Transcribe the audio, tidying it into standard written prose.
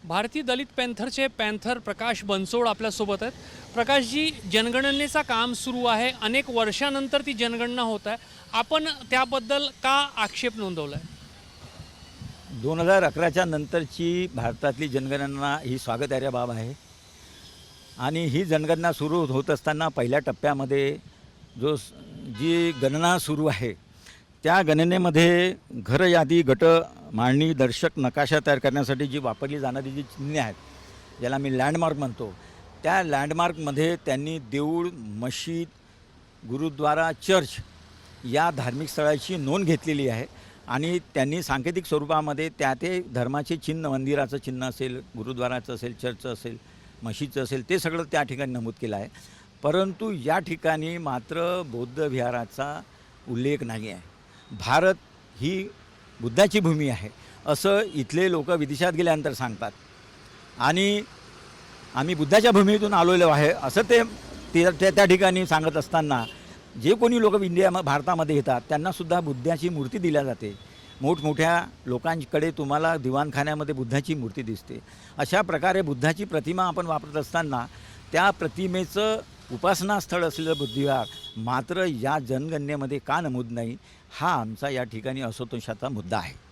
भारतीय दलित पॅन्थरचे पॅन्थर प्रकाश बनसोड आपल्यासोबत आहेत। प्रकाशजी, जनगणनेचा काम सुरू आहे, अनेक वर्षानंतर ती जनगणना होत आहे, आपण त्याबद्दल का आक्षेप नोंदवला आहे? 2011च्या नंतरची भारतातली जनगणना ही स्वागतार्ह बाब आहे आणि ही जनगणना सुरू होत असताना पहिल्या टप्प्यामध्ये जी गणना सुरू आहे त्या गणनेमध्ये घर यादी गट मांडणी दर्शक नकाशा तयार करण्यासाठी जी वापरली जाणारी जी चिन्हे आहेत, ज्याला मी लँडमार्क म्हणतो, त्या लँडमार्कमध्ये त्यांनी देऊळ, मशीद, गुरुद्वारा, चर्च या धार्मिक स्थळाची नोंद घेतलेली आहे आणि त्यांनी सांकेतिक स्वरूपामध्ये त्या ते धर्माचे चिन्ह, मंदिराचं चिन्ह असेल, गुरुद्वाराचं असेल, चर्चचं असेल, मशीदचं असेल, ते सगळं त्या ठिकाणी नमूद केलं आहे। परंतु या ठिकाणी मात्र बौद्ध विहाराचा उल्लेख नाही आहे। भारत ही बुद्धाची भूमी आहे असं इथले लोक विदेशात गेल्यानंतर सांगतात आणि आम्ही बुद्धाच्या भूमीतून आलेलो आहे असं त्या ठिकाणी सांगत असताना जे कोणी लोक भारतामध्ये येतात त्यांनासुद्धा बुद्धाची मूर्ती दिल्या जाते। मोठमोठ्या लोकांकडे तुम्हाला दिवाणखान्यामध्ये बुद्धाची मूर्ती दिसते। अशा प्रकारे बुद्धाची प्रतिमा आपण वापरत असताना त्या प्रतिमेचं उपासनास्थळ असलेलं बुद्धविहार मात्र या जनगणनेमध्ये का नमूद नाही, हा आमचा या ठिकाणी असंतोषाचा मुद्दा आहे।